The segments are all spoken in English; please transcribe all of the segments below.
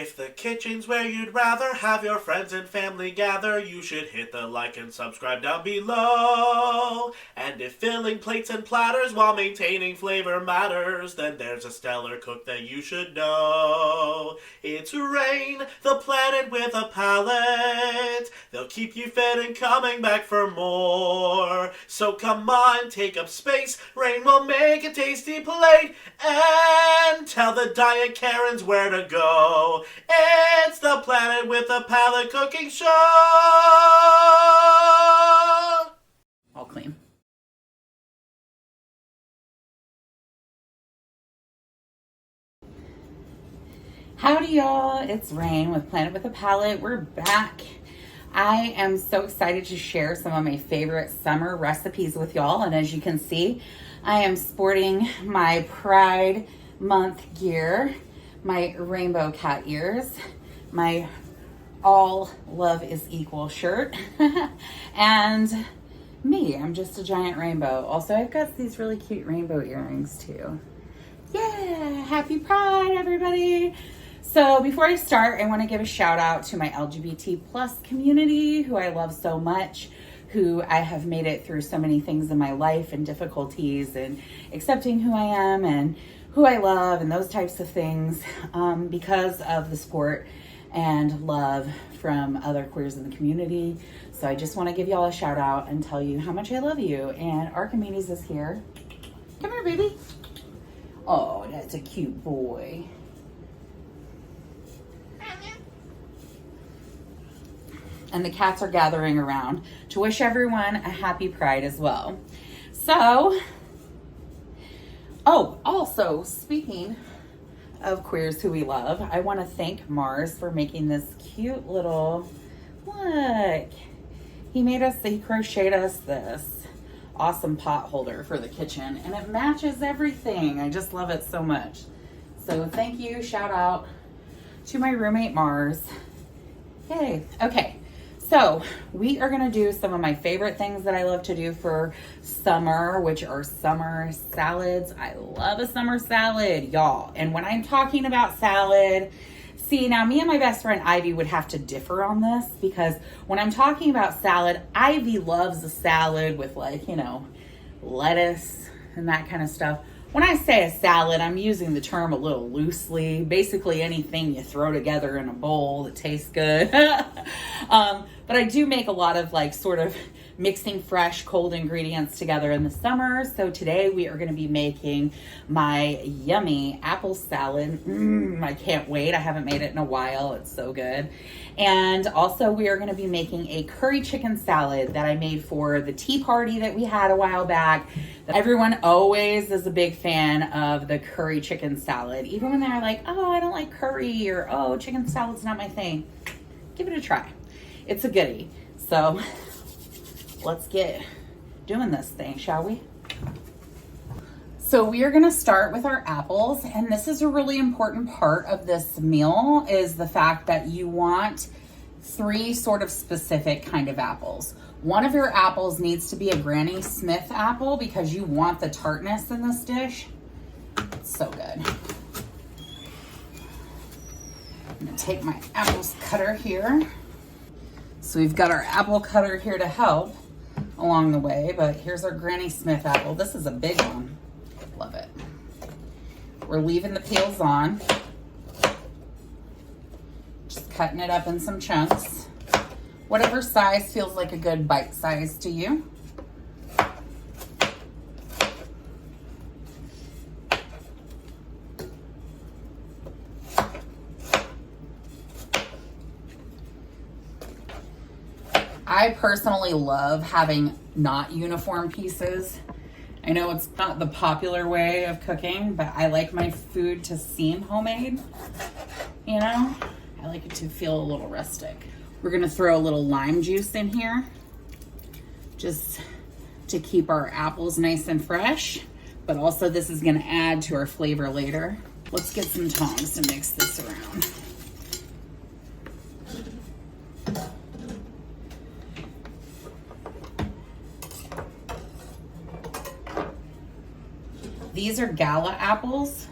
If the kitchen's where you'd rather have your friends and family gather, you should hit the like and subscribe down below. And if filling plates and platters while maintaining flavor matters, then there's a stellar cook that you should know. It's Rain, the planet with a palate. They'll keep you fed and coming back for more. So come on, take up space. Rain will make a tasty plate and tell the diet Karens where to go. It's the Planet with a Palate cooking show. All clean. Howdy y'all, it's Rain with Planet with a Palate. We're back. I am so excited to share some of my favorite summer recipes with y'all, and as you can see, I am sporting my Pride Month gear, my rainbow cat ears, my all love is equal shirt, and me, I'm just a giant rainbow. Also, I've got these really cute rainbow earrings too. Yeah, happy Pride everybody. So before I start, I want to give a shout out to my LGBT plus community who I love so much, who I have made it through so many things in my life and difficulties and accepting who I am and who I love and those types of things because of the support and love from other queers in the community. So I just want to give y'all a shout out and tell you how much I love you. And Archimedes is here. Come here, baby. Oh, that's a cute boy. And the cats are gathering around to wish everyone a happy Pride as well. So, also speaking of queers who we love, I want to thank Mars for making this cute little, look, he crocheted us this awesome pot holder for the kitchen, and it matches everything. I just love it so much. So thank you, shout out to my roommate Mars. Yay. Okay. So we are going to do some of my favorite things that I love to do for summer, which are summer salads. I love a summer salad, y'all. And when I'm talking about salad, see, now me and my best friend Ivy would have to differ on this, because when I'm talking about salad, Ivy loves a salad with, like, you know, lettuce and that kind of stuff. When I say a salad, I'm using the term a little loosely. Basically anything you throw together in a bowl that tastes good. But I do make a lot of, like, sort of mixing fresh, cold ingredients together in the summer. So today we are going to be making my yummy apple salad. I can't wait. I haven't made it in a while. It's so good. And also we are going to be making a curry chicken salad that I made for the tea party that we had a while back. Everyone always is a big fan of the curry chicken salad. Even when they're like, oh, I don't like curry, or oh, chicken salad's not my thing. Give it a try. It's a goodie. So let's get doing this thing, shall we? So we are gonna start with our apples, and this is a really important part of this meal, is the fact that you want 3 sort of specific kind of apples. One of your apples needs to be a Granny Smith apple because you want the tartness in this dish. It's so good. I'm gonna take my apples cutter here. So we've got our apple cutter here to help along the way, but here's our Granny Smith apple. This is a big one. Love it. We're leaving the peels on. Just cutting it up in some chunks. Whatever size feels like a good bite size to you. I personally love having not uniform pieces. I know it's not the popular way of cooking, but I like my food to seem homemade. You know, I like it to feel a little rustic. We're gonna throw a little lime juice in here just to keep our apples nice and fresh, but also this is gonna add to our flavor later. Let's get some tongs to mix this around. These are Gala apples.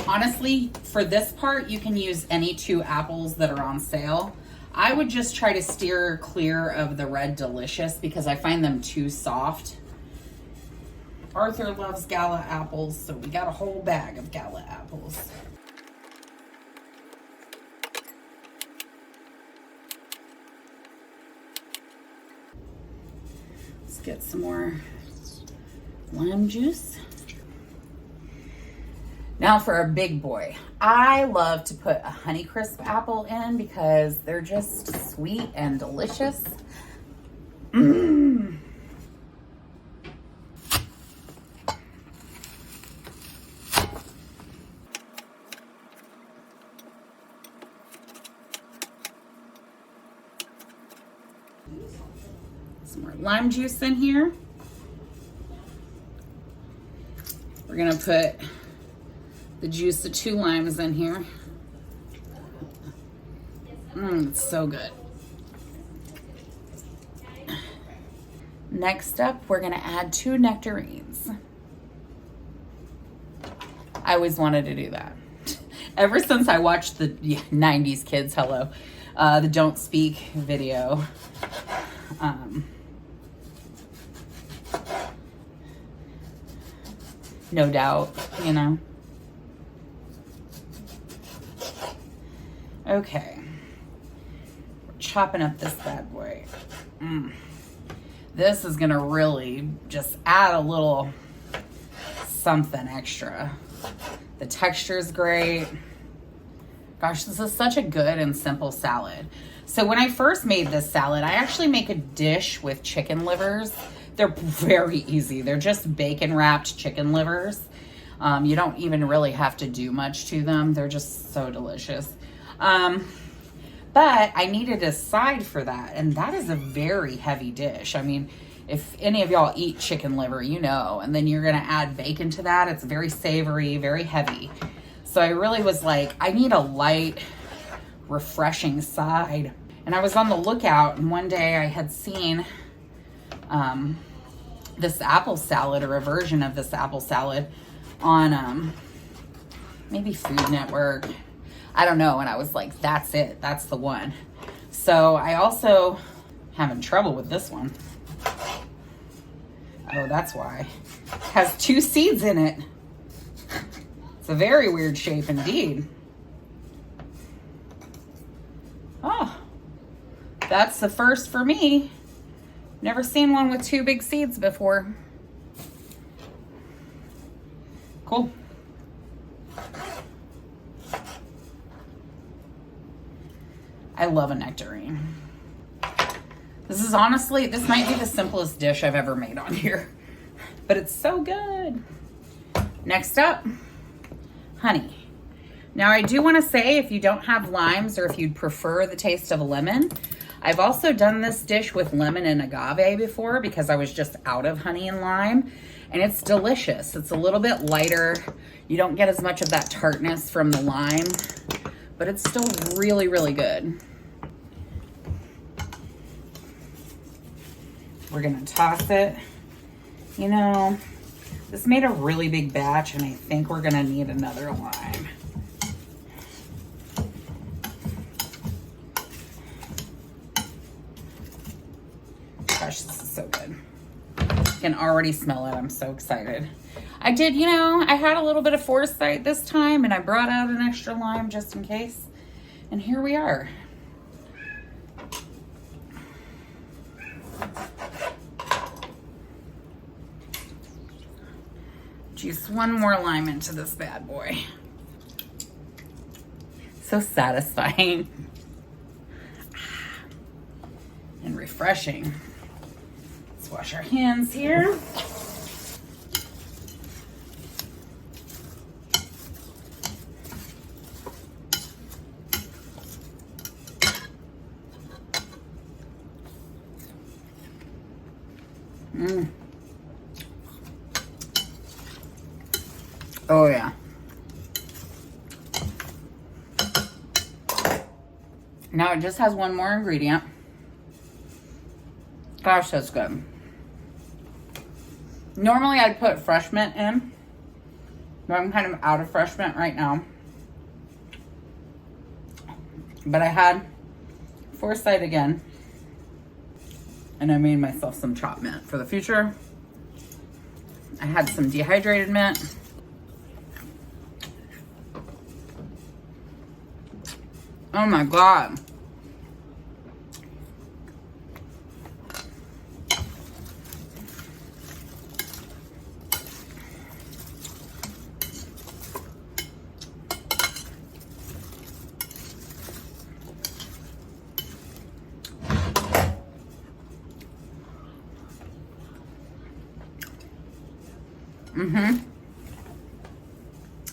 Honestly, for this part, you can use any 2 apples that are on sale. I would just try to steer clear of the Red Delicious because I find them too soft. Arthur loves Gala apples, so we got a whole bag of Gala apples. Let's get some more lime juice. Now for a big boy. I love to put a Honeycrisp apple in because they're just sweet and delicious. Mmm. Some more lime juice in here. We're gonna put the juice of 2 limes in here. It's so good. Next up, we're gonna add 2 nectarines. I always wanted to do that. Ever since I watched the 90s kids, the Don't Speak video. No doubt, you know. Okay. We're chopping up this bad boy. This is gonna really just add a little something extra. The texture is great. Gosh, this is such a good and simple salad. So when I first made this salad, I actually make a dish with chicken livers. They're very easy. They're just bacon wrapped chicken livers. You don't even really have to do much to them. They're just so delicious. But I needed a side for that, and that is a very heavy dish. I mean, if any of y'all eat chicken liver, you know, and then you're gonna add bacon to that. It's very savory, very heavy. So I really was like, I need a light, refreshing side. And I was on the lookout, and one day I had seen this apple salad, or a version of this apple salad on maybe Food Network. I don't know. And I was like, that's it. That's the one. So I also having trouble with this one. Oh, that's why. It has 2 seeds in it. It's a very weird shape indeed. Oh, that's the first for me. Never seen one with 2 big seeds before. Cool. I love a nectarine. This is honestly, this might be the simplest dish I've ever made on here, but it's so good. Next up, honey. Now I do want to say, if you don't have limes, or if you'd prefer the taste of a lemon, I've also done this dish with lemon and agave before because I was just out of honey and lime, and it's delicious. It's a little bit lighter. You don't get as much of that tartness from the lime, but it's still really, really good. We're gonna toss it. You know, this made a really big batch, and I think we're gonna need another lime. Gosh, this is so good. I can already smell it. I'm so excited. I did, you know, I had a little bit of foresight this time, and I brought out an extra lime just in case. And here we are. Juice 1 more lime into this bad boy. So satisfying. And refreshing. Let's wash our hands here. Oh yeah. Now it just has 1 more ingredient. Gosh, that's good. Normally I'd put fresh mint in, I'm kind of out of fresh mint right now. But I had foresight again. And I made myself some chopped mint for the future. I had some dehydrated mint. Oh my God.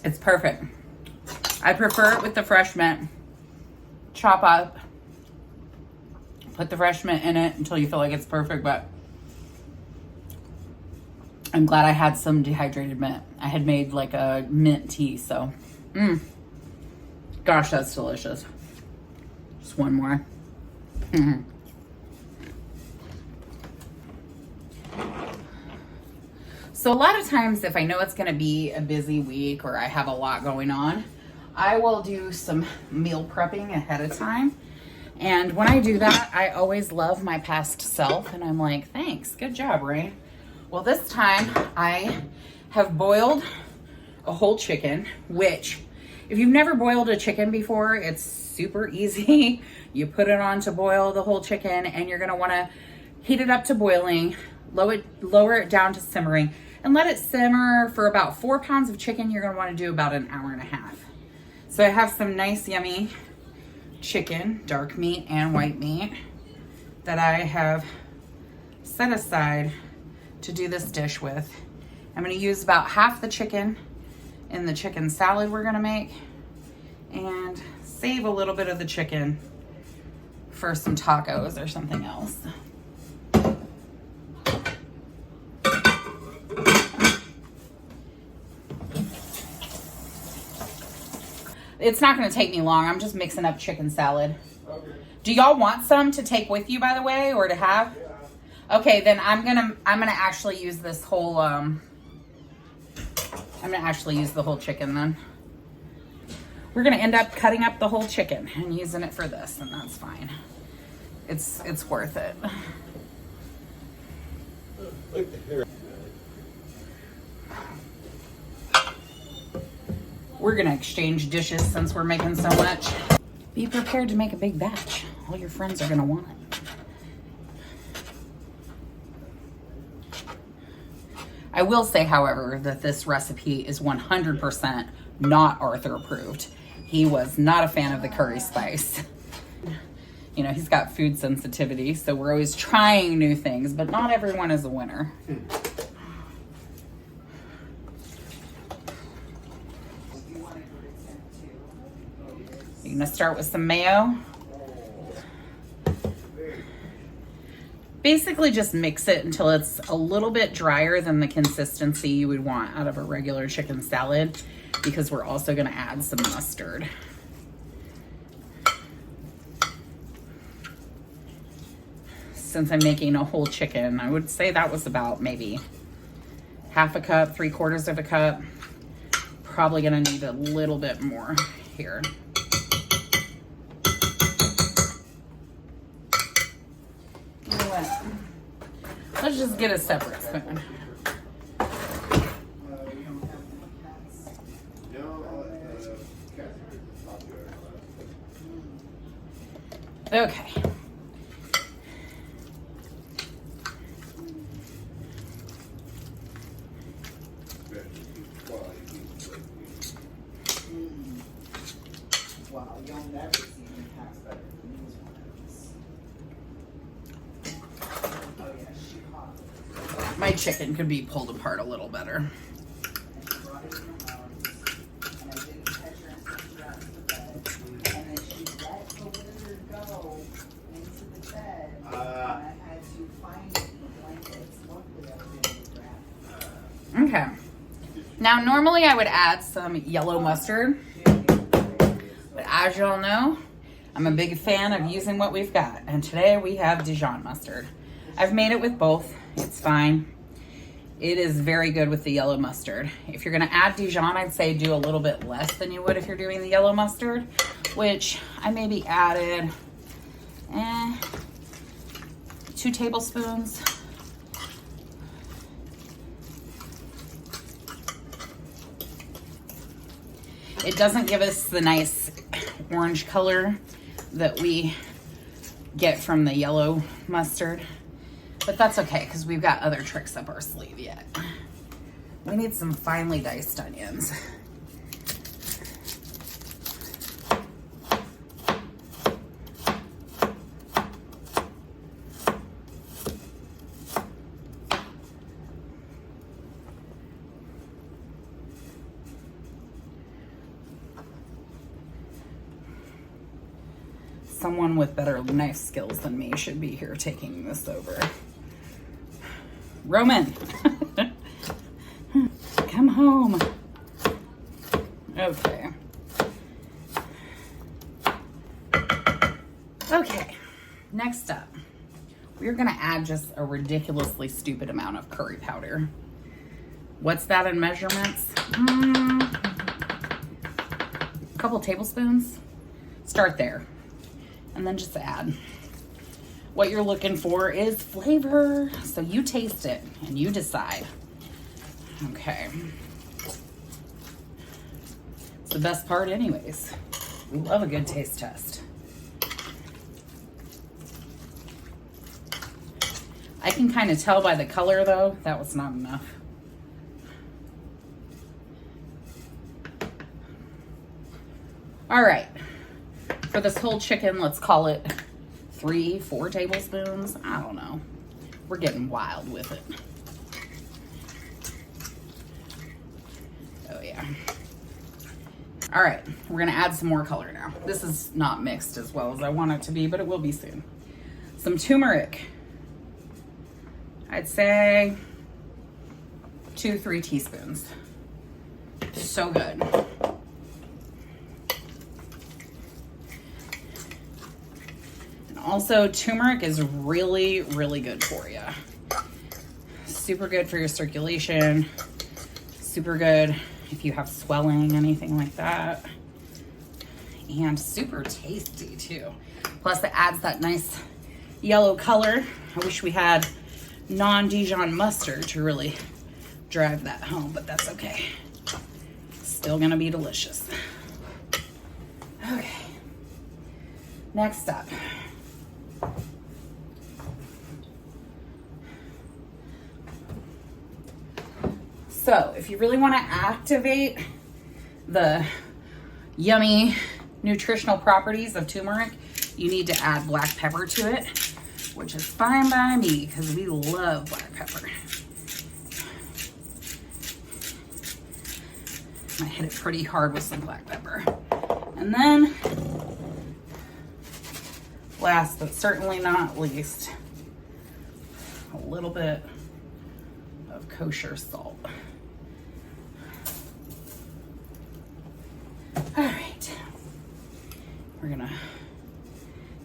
It's perfect. I prefer it with the fresh mint. Chop up, put the fresh mint in it until you feel like it's perfect, but I'm glad I had some dehydrated mint. I had made like a mint tea, so gosh, that's delicious. Just one more. So a lot of times if I know it's gonna be a busy week or I have a lot going on, I will do some meal prepping ahead of time. And when I do that, I always love my past self. And I'm like, thanks, good job, Ray. Well, this time I have boiled a whole chicken, which if you've never boiled a chicken before, it's super easy. You put it on to boil the whole chicken and you're gonna wanna heat it up to boiling, lower it down to simmering, and let it simmer for about 4 pounds of chicken. You're gonna wanna do about an hour and a half. So I have some nice, yummy chicken, dark meat and white meat, that I have set aside to do this dish with. I'm gonna use about half the chicken in the chicken salad we're gonna make, and save a little bit of the chicken for some tacos or something else. It's not going to take me long. I'm just mixing up chicken salad. Okay. Do y'all want some to take with you, by the way, or to have? Yeah. Okay, then I'm gonna actually use this whole I'm gonna actually use the whole chicken then. We're gonna end up cutting up the whole chicken and using it for this, and that's fine. It's worth it. We're gonna exchange dishes since we're making so much. Be prepared to make a big batch. All your friends are gonna want it. I will say, however, that this recipe is 100% not Arthur approved. He was not a fan of the curry spice. You know, he's got food sensitivity, so we're always trying new things, but not everyone is a winner. You're gonna start with some mayo. Basically just mix it until it's a little bit drier than the consistency you would want out of a regular chicken salad, because we're also gonna add some mustard. Since I'm making a whole chicken, I would say that was about maybe half a cup, 3/4 of a cup. Probably gonna need a little bit more here. Let's just get a separate spoon. Okay. Wow, you'll never see me pass better than these ones. Oh yeah, she caught it. My chicken could be pulled apart a little better. And she brought it in her arms, and I didn't catch her until she got to the bed. And then she let the lizard go into the bed, and I had to find it in the blankets. Luckily, I was able to grab it. Okay. Now, normally I would add some yellow mustard, but as y'all know, I'm a big fan of using what we've got. And today we have Dijon mustard. I've made it with both. It's fine. It is very good with the yellow mustard. If you're gonna add Dijon, I'd say do a little bit less than you would if you're doing the yellow mustard, which I maybe added 2 tablespoons. It doesn't give us the nice orange color that we get from the yellow mustard, but that's okay because we've got other tricks up our sleeve yet. We need some finely diced onions. Someone with better knife skills than me should be here taking this over. Roman, come home. Okay. Okay, next up, we're gonna add just a ridiculously stupid amount of curry powder. What's that in measurements? A couple tablespoons. Start there. And then just add. What you're looking for is flavor. So you taste it and you decide. Okay. It's the best part anyways. We love a good taste test. I can kind of tell by the color though, that was not enough. All right. For this whole chicken, let's call it 3-4 tablespoons. I don't know. We're getting wild with it. Oh yeah. All right, we're gonna add some more color now. This is not mixed as well as I want it to be, but it will be soon. Some turmeric. I'd say 2-3 teaspoons. So good. Also, turmeric is really, really good for you. Super good for your circulation. Super good if you have swelling, anything like that. And super tasty too. Plus it adds that nice yellow color. I wish we had non-Dijon mustard to really drive that home, but that's okay. Still gonna be delicious. Okay. Next up. So if you really want to activate the yummy nutritional properties of turmeric, you need to add black pepper to it, which is fine by me because we love black pepper. I hit it pretty hard with some black pepper. And then, last but certainly not least, a little bit of kosher salt. All right, we're gonna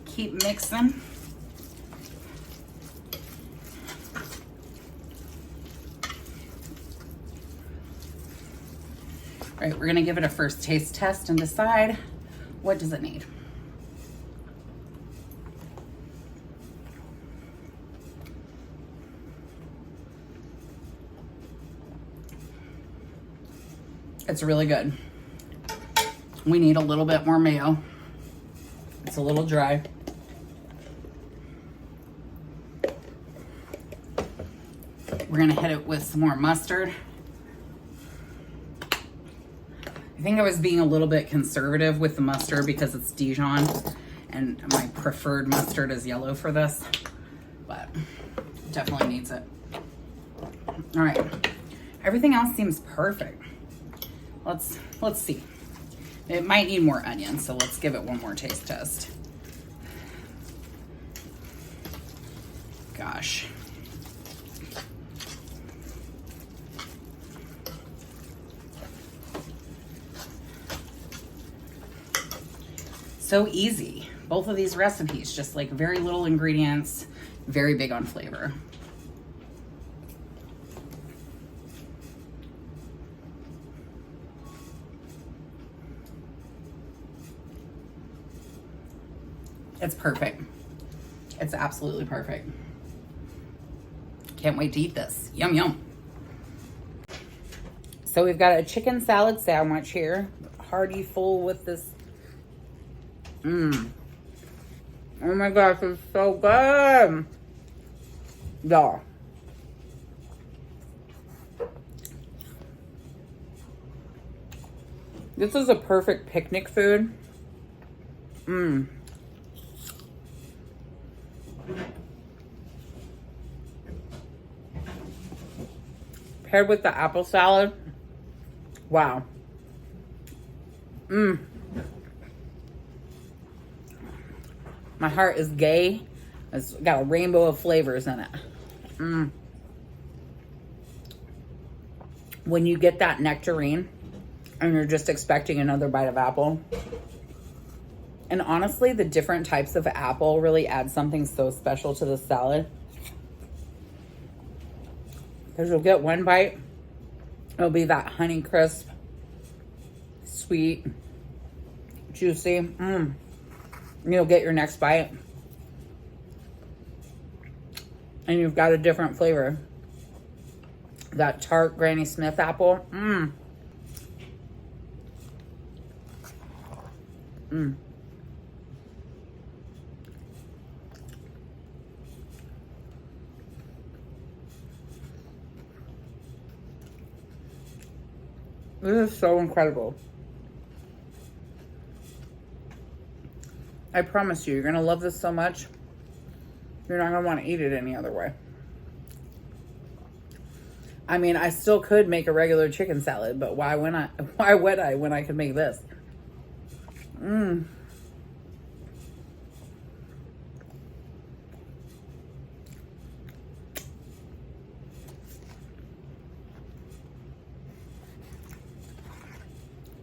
keep mixing. All right, we're gonna give it a first taste test and decide what does it need. It's really good. We need a little bit more mayo. It's a little dry. We're gonna hit it with some more mustard. I think I was being a little bit conservative with the mustard because it's Dijon and my preferred mustard is yellow for this, but it definitely needs it. All right, everything else seems perfect. Let's see. It might need more onion, so let's give it one more taste test. Gosh. So easy. Both of these recipes, just like very little ingredients, very big on flavor. It's perfect. It's absolutely perfect. Can't wait to eat this. Yum, yum. So we've got a chicken salad sandwich here. Hearty full with this. Oh my gosh, it's so good. Y'all. This is a perfect picnic food. Paired with the apple salad. Wow. My heart is gay. It's got a rainbow of flavors in it. When you get that nectarine and you're just expecting another bite of apple. And honestly, the different types of apple really add something so special to the salad. Because you'll get one bite, it'll be that honey crisp, sweet, juicy. And you'll get your next bite, and you've got a different flavor. That tart Granny Smith apple. This is so incredible. I promise you, you're gonna love this so much, you're not gonna want to eat it any other way. I mean, I still could make a regular chicken salad, but why would I when I could make this?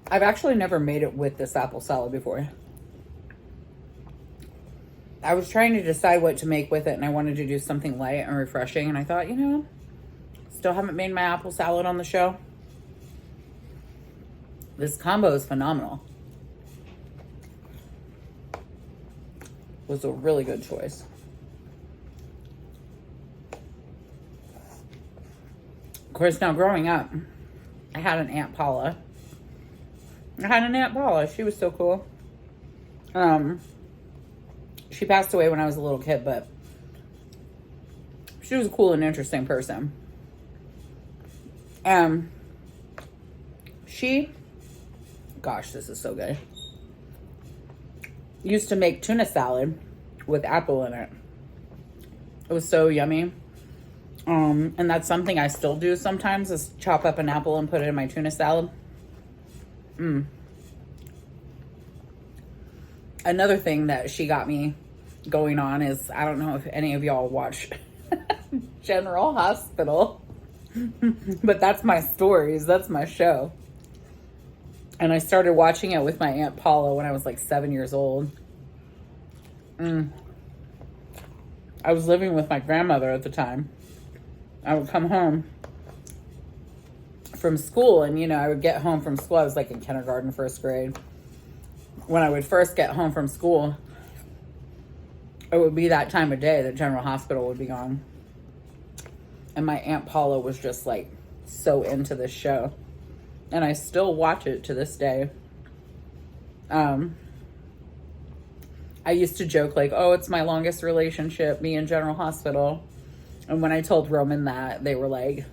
I've actually never made it with this apple salad before. I was trying to decide what to make with it, and I wanted to do something light and refreshing, and I thought, you know, still haven't made my apple salad on the show. This combo is phenomenal. It was a really good choice. Of course, now growing up, I had an Aunt Paula. She was so cool. She passed away when I was a little kid, but she was a cool and interesting person. Gosh, this is so good. Used to make tuna salad with apple in it. It was so yummy. And that's something I still do sometimes, is chop up an apple and put it in my tuna salad. Another thing that she got me going on is, I don't know if any of y'all watch General Hospital, but that's my stories. That's my show. And I started watching it with my Aunt Paula when I was like 7 years old. I was living with my grandmother at the time. I would come home from school, and, you know, I would get home from school. I was like in kindergarten, first grade. When I would first get home from school, it would be that time of day that General Hospital would be on. And my Aunt Paula was just like so into this show. And I still watch it to this day. I used to joke like, oh, it's my longest relationship, me and General Hospital. And when I told Roman that, they were like,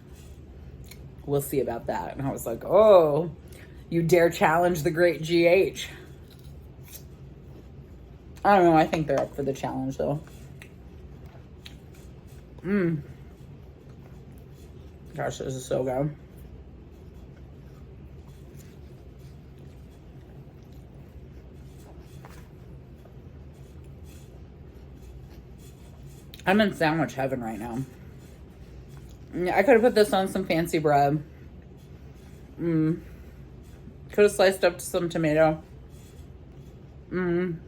we'll see about that. And I was like, oh, you dare challenge the great GH. I don't know. I think they're up for the challenge, though. Gosh, this is so good. I'm in sandwich heaven right now. I could have put this on some fancy bread. Could have sliced up some tomato. Could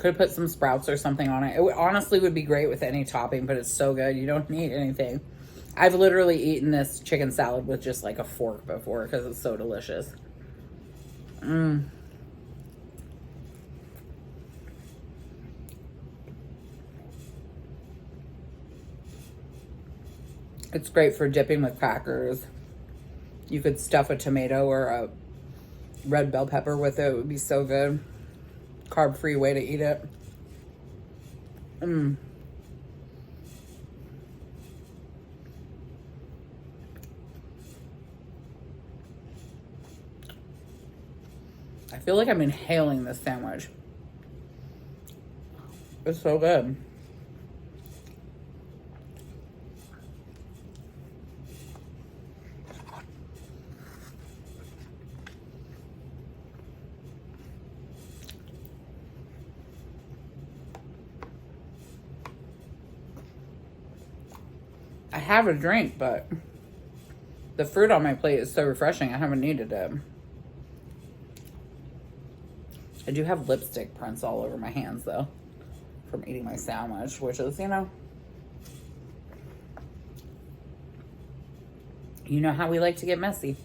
have put some sprouts or something on it. It honestly would be great with any topping, but it's so good. You don't need anything. I've literally eaten this chicken salad with just like a fork before because it's so delicious. It's great for dipping with crackers. You could stuff a tomato or a red bell pepper with it. It would be so good. Carb-free way to eat it. I feel like I'm inhaling this sandwich. It's so good. I have a drink, but the fruit on my plate is so refreshing. I haven't needed it. I do have lipstick prints all over my hands, though, from eating my sandwich, which is, you know how we like to get messy.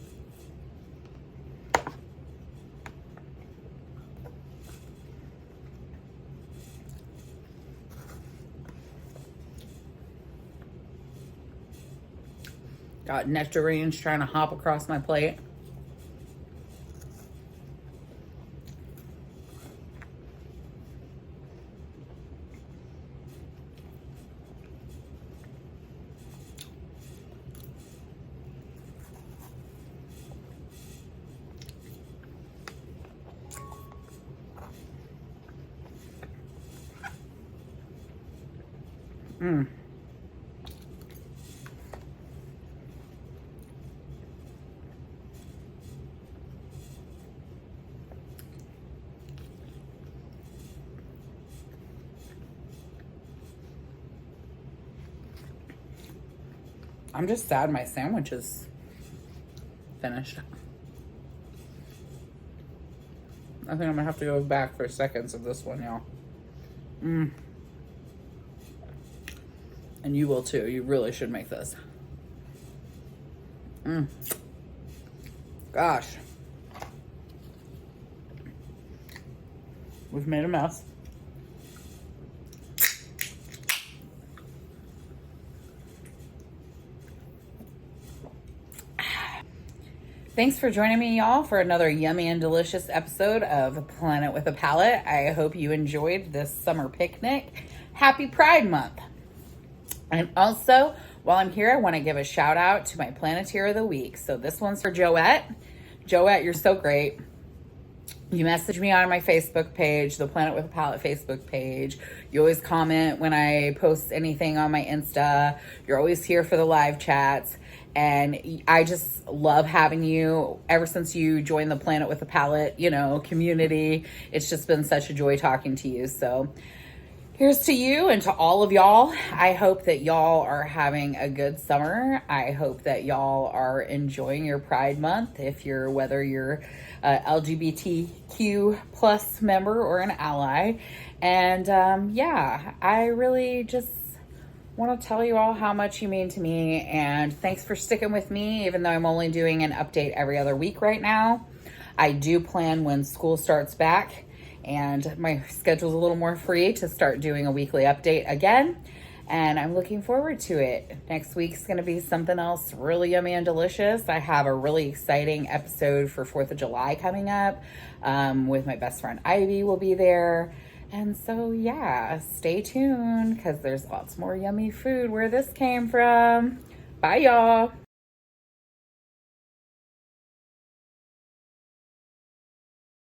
Got nectarines trying to hop across my plate. I'm just sad my sandwich is finished. I think I'm gonna have to go back for seconds of this one, y'all. And you will too. You really should make this. Gosh. We've made a mess. Thanks for joining me, y'all, for another yummy and delicious episode of Planet with a Palate. I hope you enjoyed this summer picnic. Happy Pride Month. And also, while I'm here, I want to give a shout out to my Planeteer of the Week. So this one's for Joette. Joette, you're so great. You message me on my Facebook page, the Planet with a Palate Facebook page. You always comment when I post anything on my Insta. You're always here for the live chats. And I just love having you ever since you joined the Planet with a Palate, community. It's just been such a joy talking to you. So here's to you and to all of y'all. I hope that y'all are having a good summer. I hope that y'all are enjoying your Pride Month. Whether you're a LGBTQ plus member or an ally. And I really just want to tell you all how much you mean to me, and thanks for sticking with me even though I'm only doing an update every other week right now. I do plan when school starts back and my schedule's a little more free to start doing a weekly update again, and I'm looking forward to it. Next week's going to be something else really yummy and delicious. I have a really exciting episode for 4th of July coming up with my best friend Ivy will be there. And so, stay tuned because there's lots more yummy food where this came from. Bye, y'all.